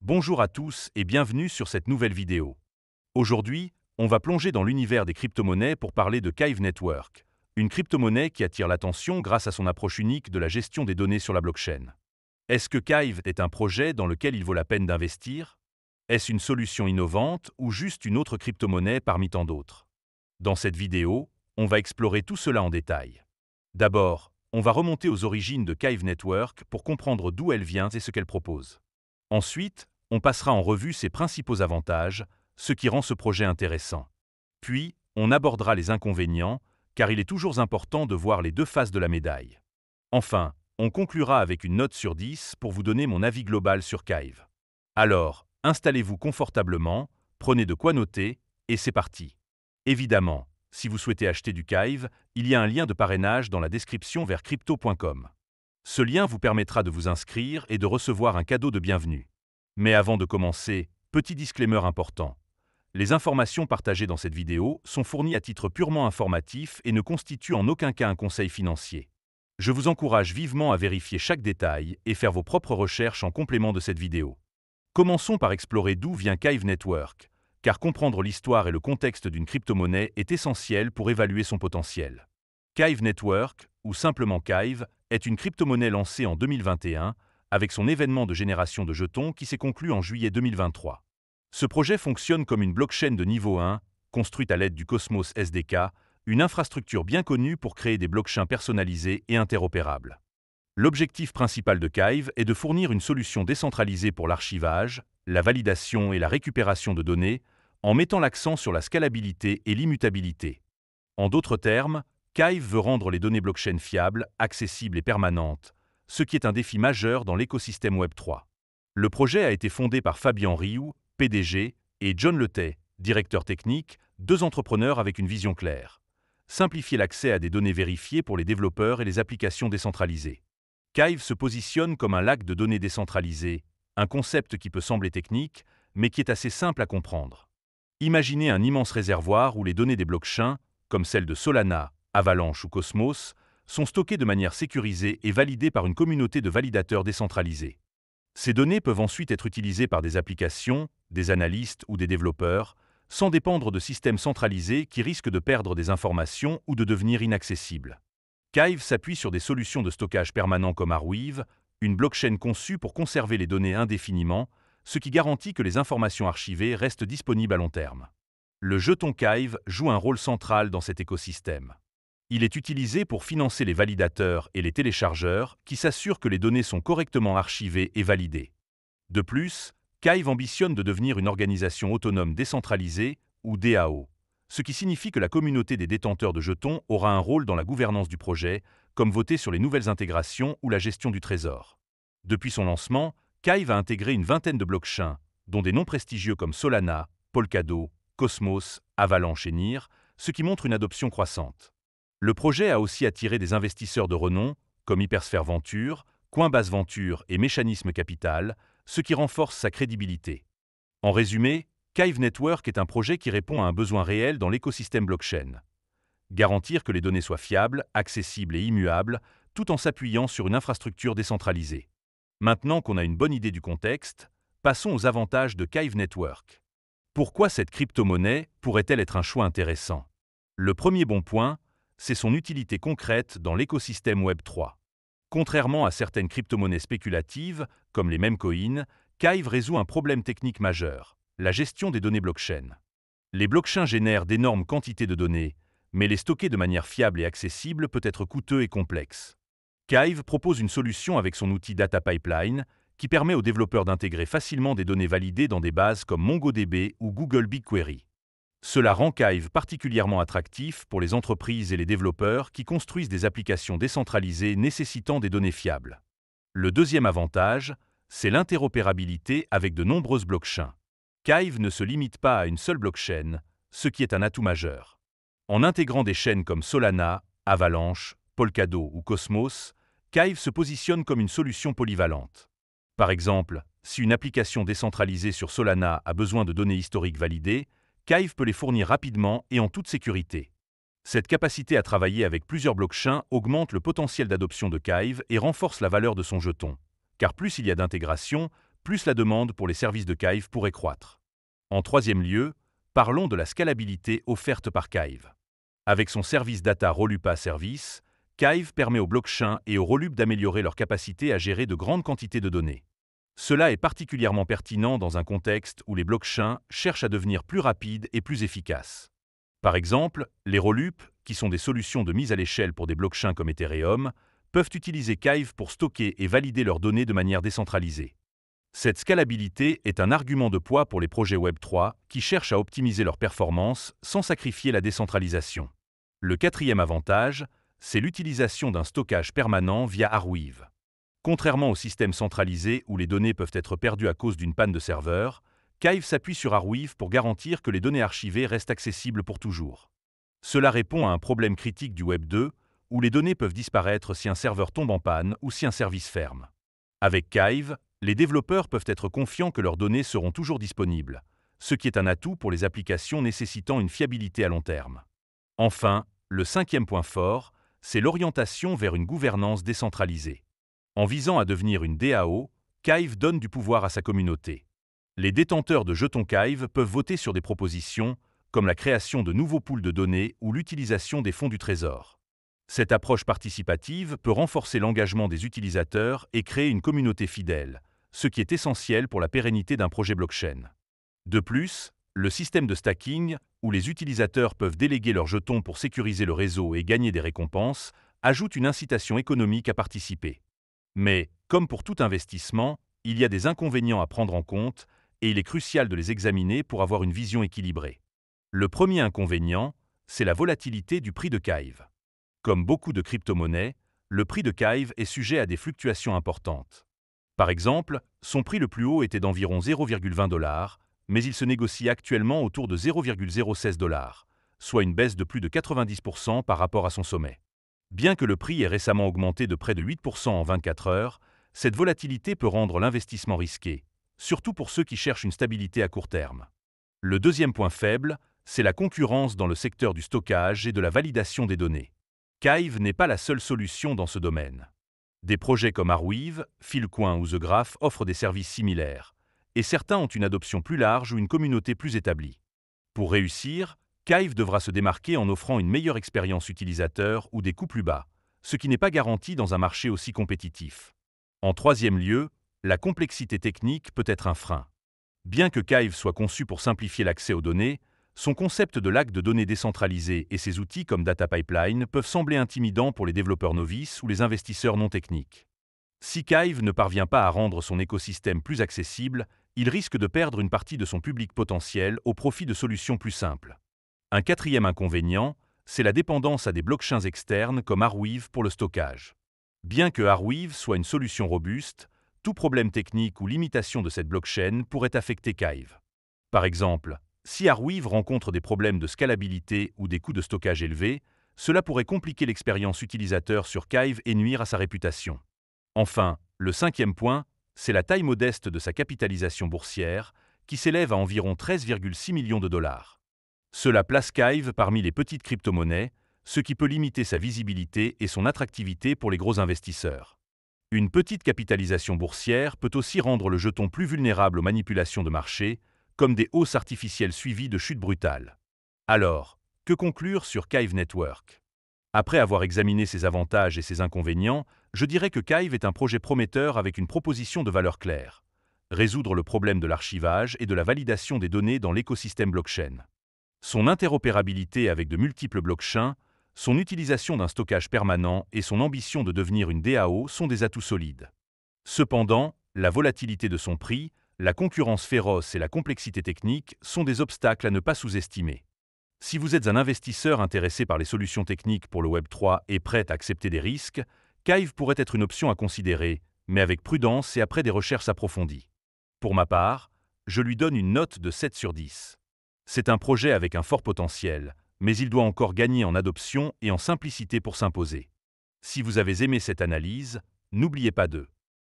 Bonjour à tous et bienvenue sur cette nouvelle vidéo. Aujourd'hui, on va plonger dans l'univers des crypto-monnaies pour parler de Kyve Network, une crypto-monnaie qui attire l'attention grâce à son approche unique de la gestion des données sur la blockchain. Est-ce que Kyve est un projet dans lequel il vaut la peine d'investir? Est-ce une solution innovante ou juste une autre crypto-monnaie parmi tant d'autres? Dans cette vidéo, on va explorer tout cela en détail. D'abord, on va remonter aux origines de Kyve Network pour comprendre d'où elle vient et ce qu'elle propose. Ensuite, on passera en revue ses principaux avantages, ce qui rend ce projet intéressant. Puis, on abordera les inconvénients, car il est toujours important de voir les deux faces de la médaille. Enfin, on conclura avec une note sur 10 pour vous donner mon avis global sur Kyve. Alors, installez-vous confortablement, prenez de quoi noter, et c'est parti. Évidemment, si vous souhaitez acheter du Kyve, il y a un lien de parrainage dans la description vers crypto.com. Ce lien vous permettra de vous inscrire et de recevoir un cadeau de bienvenue. Mais avant de commencer, petit disclaimer important. Les informations partagées dans cette vidéo sont fournies à titre purement informatif et ne constituent en aucun cas un conseil financier. Je vous encourage vivement à vérifier chaque détail et faire vos propres recherches en complément de cette vidéo. Commençons par explorer d'où vient Kyve Network, car comprendre l'histoire et le contexte d'une crypto-monnaie est essentiel pour évaluer son potentiel. Kyve Network, ou simplement Kyve, est une crypto-monnaie lancée en 2021 avec son événement de génération de jetons qui s'est conclu en juillet 2023. Ce projet fonctionne comme une blockchain de niveau 1, construite à l'aide du Cosmos SDK, une infrastructure bien connue pour créer des blockchains personnalisés et interopérables. L'objectif principal de Kyve est de fournir une solution décentralisée pour l'archivage, la validation et la récupération de données, en mettant l'accent sur la scalabilité et l'immutabilité. En d'autres termes, Kyve veut rendre les données blockchain fiables, accessibles et permanentes, ce qui est un défi majeur dans l'écosystème Web3. Le projet a été fondé par Fabian Rioux, PDG, et John Letay, directeur technique, deux entrepreneurs avec une vision claire. Simplifier l'accès à des données vérifiées pour les développeurs et les applications décentralisées. Kyve se positionne comme un lac de données décentralisées, un concept qui peut sembler technique, mais qui est assez simple à comprendre. Imaginez un immense réservoir où les données des blockchains, comme celles de Solana, Avalanche ou Cosmos, sont stockées de manière sécurisée et validées par une communauté de validateurs décentralisés. Ces données peuvent ensuite être utilisées par des applications, des analystes ou des développeurs, sans dépendre de systèmes centralisés qui risquent de perdre des informations ou de devenir inaccessibles. Kyve s'appuie sur des solutions de stockage permanent comme Arweave, une blockchain conçue pour conserver les données indéfiniment, ce qui garantit que les informations archivées restent disponibles à long terme. Le jeton Kyve joue un rôle central dans cet écosystème. Il est utilisé pour financer les validateurs et les téléchargeurs qui s'assurent que les données sont correctement archivées et validées. De plus, Kyve ambitionne de devenir une organisation autonome décentralisée, ou DAO, ce qui signifie que la communauté des détenteurs de jetons aura un rôle dans la gouvernance du projet, comme voter sur les nouvelles intégrations ou la gestion du trésor. Depuis son lancement, Kyve a intégré une vingtaine de blockchains, dont des noms prestigieux comme Solana, Polkadot, Cosmos, Avalanche et NIR, ce qui montre une adoption croissante. Le projet a aussi attiré des investisseurs de renom, comme Hypersphere Venture, Coinbase Venture et Mécanisme Capital, ce qui renforce sa crédibilité. En résumé, Kyve Network est un projet qui répond à un besoin réel dans l'écosystème blockchain. Garantir que les données soient fiables, accessibles et immuables, tout en s'appuyant sur une infrastructure décentralisée. Maintenant qu'on a une bonne idée du contexte, passons aux avantages de Kyve Network. Pourquoi cette crypto-monnaie pourrait-elle être un choix intéressant? Le premier bon point, c'est son utilité concrète dans l'écosystème Web3. Contrairement à certaines crypto-monnaies spéculatives, comme les memecoins, Kyve résout un problème technique majeur, la gestion des données blockchain. Les blockchains génèrent d'énormes quantités de données, mais les stocker de manière fiable et accessible peut être coûteux et complexe. Kyve propose une solution avec son outil Data Pipeline, qui permet aux développeurs d'intégrer facilement des données validées dans des bases comme MongoDB ou Google BigQuery. Cela rend Kyve particulièrement attractif pour les entreprises et les développeurs qui construisent des applications décentralisées nécessitant des données fiables. Le deuxième avantage, c'est l'interopérabilité avec de nombreuses blockchains. Kyve ne se limite pas à une seule blockchain, ce qui est un atout majeur. En intégrant des chaînes comme Solana, Avalanche, Polkadot ou Cosmos, Kyve se positionne comme une solution polyvalente. Par exemple, si une application décentralisée sur Solana a besoin de données historiques validées, Kyve peut les fournir rapidement et en toute sécurité. Cette capacité à travailler avec plusieurs blockchains augmente le potentiel d'adoption de Kyve et renforce la valeur de son jeton. Car plus il y a d'intégration, plus la demande pour les services de Kyve pourrait croître. En troisième lieu, parlons de la scalabilité offerte par Kyve. Avec son service Data Rolupa Service, Kyve permet aux blockchains et aux Rolup d'améliorer leur capacité à gérer de grandes quantités de données. Cela est particulièrement pertinent dans un contexte où les blockchains cherchent à devenir plus rapides et plus efficaces. Par exemple, les Rolup, qui sont des solutions de mise à l'échelle pour des blockchains comme Ethereum, peuvent utiliser Kyve pour stocker et valider leurs données de manière décentralisée. Cette scalabilité est un argument de poids pour les projets Web3 qui cherchent à optimiser leurs performances sans sacrifier la décentralisation. Le quatrième avantage, c'est l'utilisation d'un stockage permanent via Arweave. Contrairement au système centralisé où les données peuvent être perdues à cause d'une panne de serveur, Kyve s'appuie sur Arweave pour garantir que les données archivées restent accessibles pour toujours. Cela répond à un problème critique du Web 2, où les données peuvent disparaître si un serveur tombe en panne ou si un service ferme. Avec Kyve, les développeurs peuvent être confiants que leurs données seront toujours disponibles, ce qui est un atout pour les applications nécessitant une fiabilité à long terme. Enfin, le cinquième point fort, c'est l'orientation vers une gouvernance décentralisée. En visant à devenir une DAO, Kyve donne du pouvoir à sa communauté. Les détenteurs de jetons Kyve peuvent voter sur des propositions, comme la création de nouveaux pools de données ou l'utilisation des fonds du trésor. Cette approche participative peut renforcer l'engagement des utilisateurs et créer une communauté fidèle, ce qui est essentiel pour la pérennité d'un projet blockchain. De plus, le système de stacking, où les utilisateurs peuvent déléguer leurs jetons pour sécuriser le réseau et gagner des récompenses, ajoute une incitation économique à participer. Mais, comme pour tout investissement, il y a des inconvénients à prendre en compte et il est crucial de les examiner pour avoir une vision équilibrée. Le premier inconvénient, c'est la volatilité du prix de Kyve. Comme beaucoup de crypto-monnaies, le prix de Kyve est sujet à des fluctuations importantes. Par exemple, son prix le plus haut était d'environ 0,20 $, mais il se négocie actuellement autour de 0,06 $, soit une baisse de plus de 90% par rapport à son sommet. Bien que le prix ait récemment augmenté de près de 8% en 24 heures, cette volatilité peut rendre l'investissement risqué, surtout pour ceux qui cherchent une stabilité à court terme. Le deuxième point faible, c'est la concurrence dans le secteur du stockage et de la validation des données. Kyve n'est pas la seule solution dans ce domaine. Des projets comme Arweave, Filecoin ou The Graph offrent des services similaires, et certains ont une adoption plus large ou une communauté plus établie. Pour réussir, Kyve devra se démarquer en offrant une meilleure expérience utilisateur ou des coûts plus bas, ce qui n'est pas garanti dans un marché aussi compétitif. En troisième lieu, la complexité technique peut être un frein. Bien que Kyve soit conçu pour simplifier l'accès aux données, son concept de lac de données décentralisé et ses outils comme Data Pipeline peuvent sembler intimidants pour les développeurs novices ou les investisseurs non techniques. Si Kyve ne parvient pas à rendre son écosystème plus accessible, il risque de perdre une partie de son public potentiel au profit de solutions plus simples. Un quatrième inconvénient, c'est la dépendance à des blockchains externes comme Arweave pour le stockage. Bien que Arweave soit une solution robuste, tout problème technique ou limitation de cette blockchain pourrait affecter Kyve. Par exemple, si Arweave rencontre des problèmes de scalabilité ou des coûts de stockage élevés, cela pourrait compliquer l'expérience utilisateur sur Kyve et nuire à sa réputation. Enfin, le cinquième point, c'est la taille modeste de sa capitalisation boursière, qui s'élève à environ 13,6 millions de $. Cela place Kyve parmi les petites crypto-monnaies, ce qui peut limiter sa visibilité et son attractivité pour les gros investisseurs. Une petite capitalisation boursière peut aussi rendre le jeton plus vulnérable aux manipulations de marché, comme des hausses artificielles suivies de chutes brutales. Alors, que conclure sur Kyve Network? Après avoir examiné ses avantages et ses inconvénients, je dirais que Kyve est un projet prometteur avec une proposition de valeur claire: résoudre le problème de l'archivage et de la validation des données dans l'écosystème blockchain. Son interopérabilité avec de multiples blockchains, son utilisation d'un stockage permanent et son ambition de devenir une DAO sont des atouts solides. Cependant, la volatilité de son prix, la concurrence féroce et la complexité technique sont des obstacles à ne pas sous-estimer. Si vous êtes un investisseur intéressé par les solutions techniques pour le Web3 et prêt à accepter des risques, Kyve pourrait être une option à considérer, mais avec prudence et après des recherches approfondies. Pour ma part, je lui donne une note de 7 sur 10. C'est un projet avec un fort potentiel, mais il doit encore gagner en adoption et en simplicité pour s'imposer. Si vous avez aimé cette analyse, n'oubliez pas de